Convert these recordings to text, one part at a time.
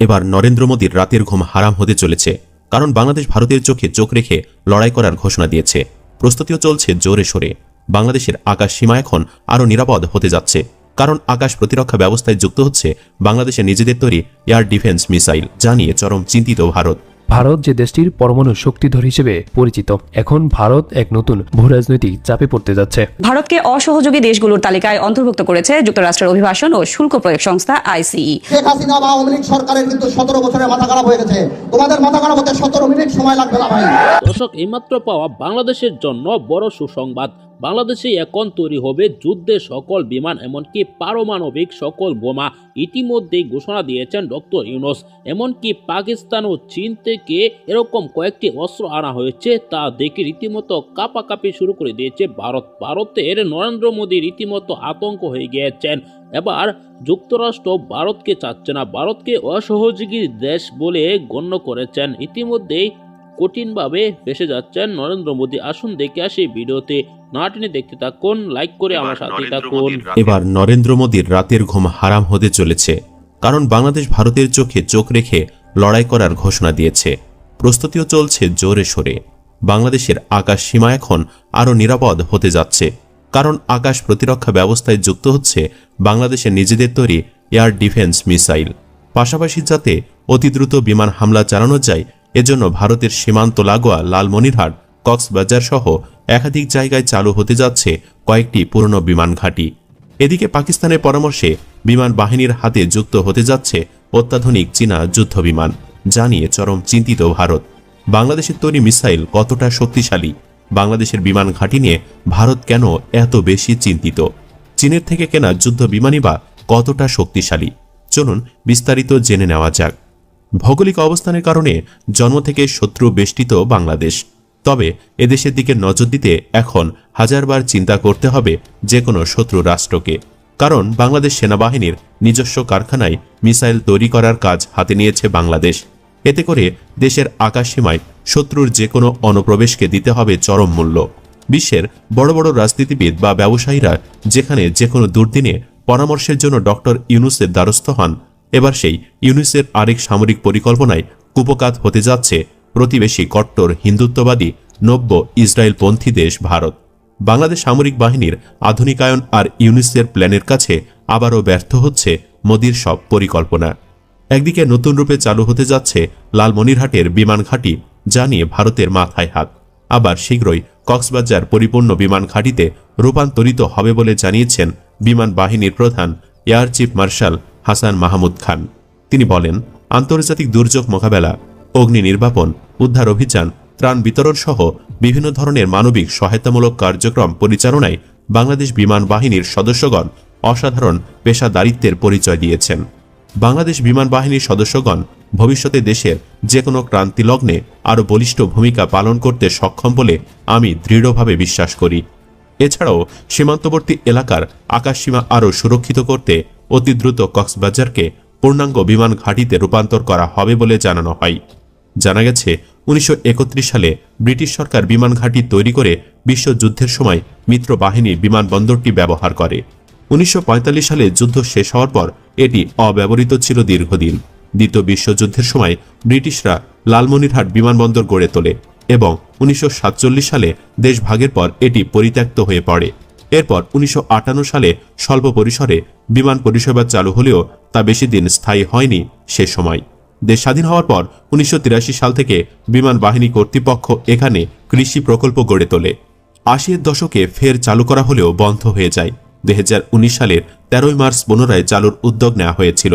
এবার নরেন্দ্র মোদীর রাতের ঘুম হারাম হতে চলেছে, কারণ বাংলাদেশ ভারতের চোখে চোখ রেখে লড়াই করার ঘোষণা দিয়েছে। প্রস্তুতিও চলছে জোরে সোরে। বাংলাদেশের আকাশ সীমা এখন আরও নিরাপদ হতে যাচ্ছে, কারণ আকাশ প্রতিরক্ষা ব্যবস্থায় যুক্ত হচ্ছে বাংলাদেশের নিজেদের তৈরি এয়ার ডিফেন্স মিসাইল, যা নিয়ে চরম চিন্তিত ভারত। ভারত যে দেশটির পরমাণু শক্তিধর হিসেবে পরিচিত, এখন ভারত এক নতুন ভূরাজনৈতিক চাপে পড়তে যাচ্ছে। ভারতকে অসহযোগী দেশগুলোর তালিকায় অন্তর্ভুক্ত করেছে যুক্তরাষ্ট্রের অভিবাসন ও শুল্ক প্রয়োগ সংস্থা আইসিই। শেখ হাসিনা বা আওয়ামী লীগ সরকারের কিন্তু 17 বছরের মাথা খারাপ হয়ে গেছে। তোমাদের মাথা খারাপ হতে 17 মিনিট সময় লাগবে না ভাই। দর্শক, এইমাত্র পাওয়া বাংলাদেশের জন্য বড় সুসংবাদ। বাংলাদেশে এখন তৈরি হবে যুদ্ধের সকল বিমান, এমনকি পারমাণবিক সকল বোমা। ইতিমধ্যেই ঘোষণা দিয়েছেন ডক্টর ইউনূস। এমনকি পাকিস্তান ও চীন থেকে এরকম কয়েকটি অস্ত্র আনা হয়েছে, তা দেখে রীতিমতো কাঁপাকাঁপি শুরু করে দিয়েছে ভারতের নরেন্দ্র মোদী রীতিমতো আতঙ্ক হয়ে গিয়েছেন। এবার যুক্তরাষ্ট্র ভারতকে চাচ্ছে না, ভারতকে অসহযোগী দেশ বলে গণ্য করেছেন। ইতিমধ্যেই কঠিনভাবে ফেসে যাচ্ছেন নরেন্দ্র মোদী। আসুন দেখে আসি ভিডিওতে, না টেনে দেখতে থাকুন, লাইক করে আমার সাথে থাকুন। এবার নরেন্দ্র মোদীর রাতের ঘুম হারাম হতে চলেছে, কারণ বাংলাদেশ ভারতের চোখে চোখ রেখে লড়াই করার ঘোষণা দিয়েছে। প্রস্তুতিও চলছে জোরে সোরে। বাংলাদেশের আকাশ সীমা এখন আরও নিরাপদ হতে যাচ্ছে, কারণ আকাশ প্রতিরক্ষা ব্যবস্থায় যুক্ত হচ্ছে বাংলাদেশের নিজেদের তৈরি এয়ার ডিফেন্স মিসাইল। পাশাপাশি যাতে অতি দ্রুত বিমান হামলা চালানো যায়, এজন্য ভারতের সীমান্ত লাগোয়া লালমনিরহাট, কক্সবাজার সহ একাধিক জায়গায় চালু হতে যাচ্ছে কয়েকটি পুরনো বিমান ঘাঁটি। এদিকে পাকিস্তানের পরামর্শে বিমান বাহিনীর হাতে যুক্ত হতে যাচ্ছে অত্যাধুনিক চীনা যুদ্ধ বিমান, যা নিয়ে চরম চিন্তিত ভারত। বাংলাদেশের তৈরি মিসাইল কতটা শক্তিশালী? বাংলাদেশের বিমান ঘাঁটি নিয়ে ভারত কেন এত বেশি চিন্তিত? চীনের থেকে কেনা যুদ্ধ বিমানই বা কতটা শক্তিশালী? চলুন বিস্তারিত জেনে নেওয়া যাক। ভৌগোলিক অবস্থানের কারণে জন্ম থেকে শত্রু বেষ্টিত বাংলাদেশ। তবে এদেশের দিকে নজর দিতে এখন হাজারবার চিন্তা করতে হবে যে কোনো শত্রু রাষ্ট্রকে, কারণ বাংলাদেশ সেনাবাহিনীর নিজস্ব কারখানায় মিসাইল তৈরি করার কাজ হাতে নিয়েছে বাংলাদেশ। এতে করে দেশের আকাশসীমায় শত্রুর যে কোনো অনুপ্রবেশকে দিতে হবে চরম মূল্য। বিশ্বের বড় বড় রাজনীতিবিদ বা ব্যবসায়ীরা যেখানে যে কোনো দুর্দিনে পরামর্শের জন্য ডক্টর ইউনূসের দ্বারস্থ হন, এবার সেই ইউনূসের আরেক সামরিক পরিকল্পনায় কুপকাত হতে যাচ্ছে প্রতিবেশী কট্টর হিন্দুত্ববাদী নব্য ইসরায়েলপন্থী দেশ ভারত। বাংলাদেশ সামরিক বাহিনীর আধুনিকায়ন আর ইউনূসের প্ল্যানের কাছে আবারও ব্যর্থ হচ্ছে মোদির সব পরিকল্পনা। একদিকে নতুন রূপে চালু হতে যাচ্ছে লালমনিরহাটের বিমান ঘাঁটি, যা নিয়ে ভারতের মাথায় হাত। আবার শীঘ্রই কক্সবাজার পরিপূর্ণ বিমান ঘাঁটিতে রূপান্তরিত হবে বলে জানিয়েছেন বিমান বাহিনীর প্রধান air chief marshal Hasan Mahmud Khan. তিনি বলেন, আন্তর্জাতিক দুর্যোগ মোকাবেলা, অগ্নি নির্বাপন, উদ্ধার অভিযান, ত্রাণ বিতরণ সহ বিভিন্ন ধরনের মানবিক সহায়তামূলক কার্যক্রম পরিচালনায় বাংলাদেশ বিমান বাহিনীর সদস্যগণ অসাধারণ পেশাদারিত্বের পরিচয় দিয়েছেন। বাংলাদেশ বিমান বাহিনীর সদস্যগণ ভবিষ্যতে দেশের যে কোনো ক্রান্তিলগ্নে আরও বলিষ্ঠ ভূমিকা পালন করতে সক্ষম বলে আমি দৃঢ়ভাবে বিশ্বাস করি। এছাড়াও সীমান্তবর্তী এলাকার আকাশসীমা আরও সুরক্ষিত করতে অতি দ্রুত কক্সবাজারকে পূর্ণাঙ্গ বিমান ঘাঁটিতে রূপান্তর করা হবে বলে জানানো হয়। জানা গেছে 1931 সালে ব্রিটিশ সরকার বিমান ঘাঁটি তৈরি করে বিশ্বযুদ্ধের সময় মিত্র বাহিনী বিমানবন্দরটি ব্যবহার করে। 1945 সালে যুদ্ধ শেষ হওয়ার পর এটি অব্যবহৃত ছিল দীর্ঘদিন। দ্বিতীয় বিশ্বযুদ্ধের সময় ব্রিটিশরা লালমনিরহাট বিমানবন্দর গড়ে তোলে এবং 1947 সালে দেশ ভাগের পর এটি পরিত্যক্ত হয়ে পড়ে। এরপর 1958 সালে স্বল্প পরিসরে বিমান পরিষেবা চালু হলেও তা বেশি দিন স্থায়ী হয়নি। সে সময় দেশ স্বাধীন হওয়ার পর 1983 সাল থেকে বিমান বাহিনী কর্তৃপক্ষ এখানে কৃষি প্রকল্প গড়ে তোলে। 80-এর দশকে ফের চালু করা হলেও বন্ধ হয়ে যায়। 2019 সালের 13 মার্চ পুনরায় চালুর উদ্যোগ নেওয়া হয়েছিল,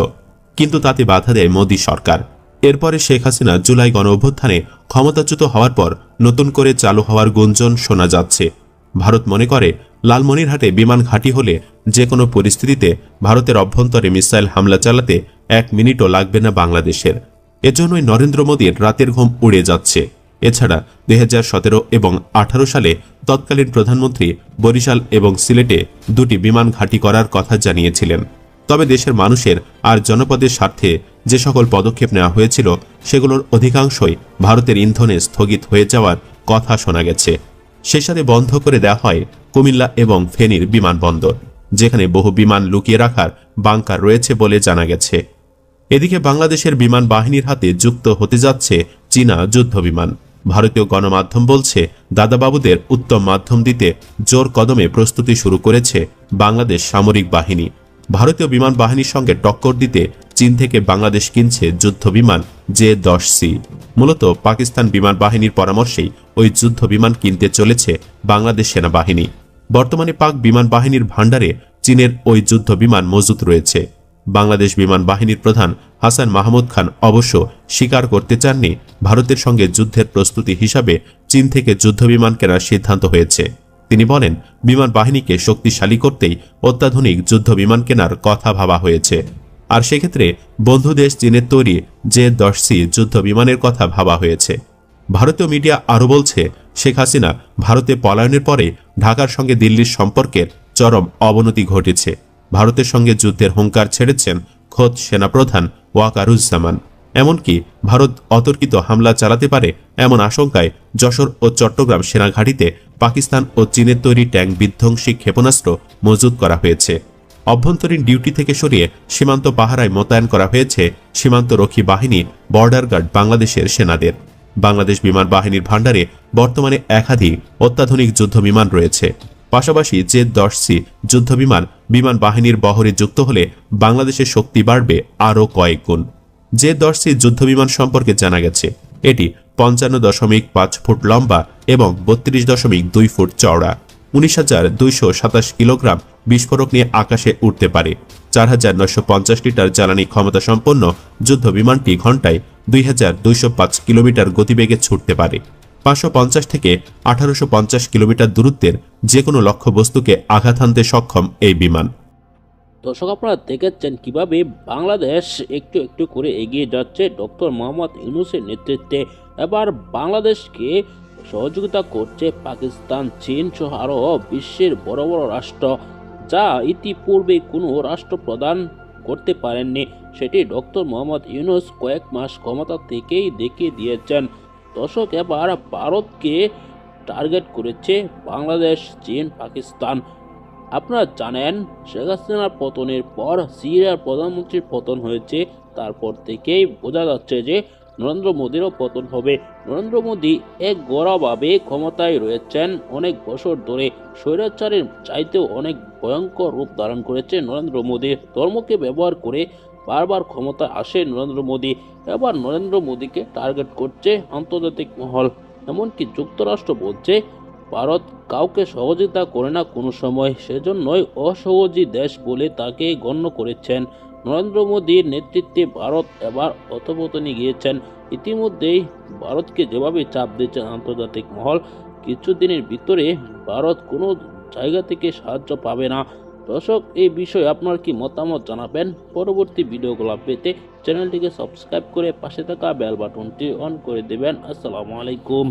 কিন্তু তাতে বাধা দেয় মোদী সরকার। এরপরে শেখ হাসিনা জুলাই গণ অভ্যুত্থানে ক্ষমতাচ্যুত হওয়ার পর নতুন করে চালু হওয়ার গুঞ্জন শোনা যাচ্ছে। ভারত মনে করে লালমনিরহাটে বিমান ঘাঁটি হলে যে কোনো পরিস্থিতিতে ভারতের অভ্যন্তরে মিসাইল হামলা চালাতে 1 মিনিটও লাগবে না বাংলাদেশের। এজন্যই নরেন্দ্র মোদীর রাতের ঘুম উড়ে যাচ্ছে। এছাড়া 2017 এবং 18 সালে তৎকালীন প্রধানমন্ত্রী বরিশাল এবং সিলেটে 2টি বিমান ঘাঁটি করার কথা জানিয়েছিলেন। তবে দেশের মানুষের আর জনপদের স্বার্থে যে সকল পদক্ষেপ নেওয়া হয়েছিল সেগুলোর অধিকাংশই ভারতের ইন্ধনে স্থগিত হয়ে যাওয়ার কথা শোনা গেছে। সেই সাথে বন্ধ করে দেওয়া হয় কুমিল্লা এবং ফেনীর বিমানবন্দর, যেখানে বহু বিমান লুকিয়ে রাখার বাংকার রয়েছে বলে জানা গেছে। এদিকে বাংলাদেশের বিমান বাহিনীর হাতে যুক্ত হতে যাচ্ছে চীনা যুদ্ধবিমান। ভারতীয় গণমাধ্যম বলছে, দাদাবাবুদের উত্তম মাধ্যম দিতে জোর কদমে প্রস্তুতি শুরু করেছে বাংলাদেশ সামরিক বাহিনী। ভারতীয় বিমান বাহিনীর সঙ্গে টক্কর দিতে চীন থেকে বাংলাদেশ কিনছে যুদ্ধবিমান J-10C। মূলত পাকিস্তান বিমান বাহিনীর পরামর্শেই ওই যুদ্ধবিমান কিনতে চলেছে বাংলাদেশ সেনাবাহিনী। বর্তমানে পাক বিমান বাহিনীর ভাণ্ডারে চীনের ওই যুদ্ধবিমান মজুত রয়েছে। বাংলাদেশ বিমান বাহিনীর প্রধান হাসান মাহমুদ খান অবশ্য স্বীকার করতে চাননি ভারতের সঙ্গে যুদ্ধের প্রস্তুতি হিসাবে চীন থেকে যুদ্ধবিমান কেনার সিদ্ধান্ত হয়েছে। তিনি বলেন, বিমান বাহিনীকে শক্তিশালী করতেই অত্যাধুনিক যুদ্ধবিমান কেনার কথা ভাবা হয়েছে। আর সেক্ষেত্রে বন্ধু দেশ চীনের তৈরি J-10C যুদ্ধবিমানের কথা ভাবা হয়েছে। ভারতীয় মিডিয়া আরও বলছে, শেখ হাসিনা ভারতে পলায়নের পরে ঢাকার সঙ্গে দিল্লির সম্পর্কের চরম অবনতি ঘটেছে। ভারতের সঙ্গে যুদ্ধের হুঙ্কার ছেড়েছেন খোদ সেনাপ্রধান ওয়াকারুজ্জামান। এমনকি ভারত অতর্কিত হামলা চালাতে পারে এমন আশঙ্কায় যশোর ও চট্টগ্রাম সেনাঘাঁটিতে পাকিস্তান ও চীনের তৈরি ট্যাঙ্ক বিধ্বংসী ক্ষেপণাস্ত্র মজুত করা হয়েছে। অভ্যন্তরীণ ডিউটি থেকে সরিয়ে সীমান্ত পাহারায় মোতায়েন করা হয়েছে সীমান্তরক্ষী বাহিনী, বর্ডার গার্ড বাংলাদেশের সেনাদের। বাংলাদেশ বিমান বাহিনীর ভাণ্ডারে বর্তমানে একাধিক অত্যাধুনিক যুদ্ধবিমান রয়েছে। পাশাপাশি J-10C যুদ্ধবিমান বিমান বাহিনীর বহরে যুক্ত হলে বাংলাদেশের শক্তি বাড়বে আরও কয়েক গুণ। J-10C যুদ্ধবিমান সম্পর্কে জানা গেছে, এটি 55.5 ফুট লম্বা এবং 32.2 ফুট চওড়া। 19,227 কিলোগ্রাম বিস্ফোরক নিয়ে আকাশে উঠতে পারে। 4,950 লিটার জ্বালানি ক্ষমতা সম্পন্ন যুদ্ধবিমানটি ঘণ্টায় 2,205 কিলোমিটার গতিবেগে ছুটতে পারে। 550 থেকে 1850 কিলোমিটার দূরত্বের যে কোনো লক্ষ্যবস্তুকে আঘাত হানতে সক্ষম এই বিমান। দর্শক, আপনারা দেখেছেন কিভাবে বাংলাদেশ একটু একটু করে এগিয়ে যাচ্ছে ডক্টর মোহাম্মদ ইউনূসের নেতৃত্বে। এবার বাংলাদেশকে সহযোগিতা করছে পাকিস্তান, চীন সহ আরও বিশ্বের বড় বড় রাষ্ট্র, যা ইতিপূর্বে কোনো রাষ্ট্র প্রদান করতে পারেননি। সেটি ডক্টর মোহাম্মদ ইউনূস কয়েক মাস ক্ষমতা থেকেই দেখিয়ে দিয়েছেন। দর্শক, এবার ভারতকে টার্গেট করেছে বাংলাদেশ, চীন, পাকিস্তান। আপনারা জানেন, শেখ হাসিনার পতনের পর সিরিয়ার প্রধানমন্ত্রীর পতন হয়েছে। তারপর থেকেই বোঝা যাচ্ছে যে নরেন্দ্র মোদীরও পতন হবে। নরেন্দ্র মোদী এক গড়াভাবে ক্ষমতায় রয়েছেন অনেক বছর ধরে। স্বৈরাচারের চাইতেও অনেক ভয়ঙ্কর রূপ ধারণ করেছে নরেন্দ্র মোদী। ধর্মকে ব্যবহার করে বারবার ক্ষমতা আসে নরেন্দ্র মোদী। এবার নরেন্দ্র মোদীকে টার্গেট করছে আন্তর্জাতিক মহল। এমনকি যুক্তরাষ্ট্র বলছে, ভারত কাউকে সহযোগিতা করে না কোনো সময়, সেজন্যই অসহযোগী দেশ বলে তাকে গণ্য করেছেন। নরেন্দ্র মোদীর নেতৃত্বে ভারত এবার অধঃপতনে গিয়েছেন। ইতিমধ্যেই ভারতকে যেভাবে চাপ দিচ্ছেন আন্তর্জাতিক মহল, কিছুদিনের ভিতরে ভারত কোনো জায়গা থেকে সাহায্য পাবে না। দর্শক, এই বিষয়ে আপনার কি মতামত জানাবেন? পরবর্তী ভিডিওগুলো পেতে চ্যানেলটিকে সাবস্ক্রাইব করে পাশে থাকা বেল বাটনটি অন করে দেবেন। আসসালামু আলাইকুম।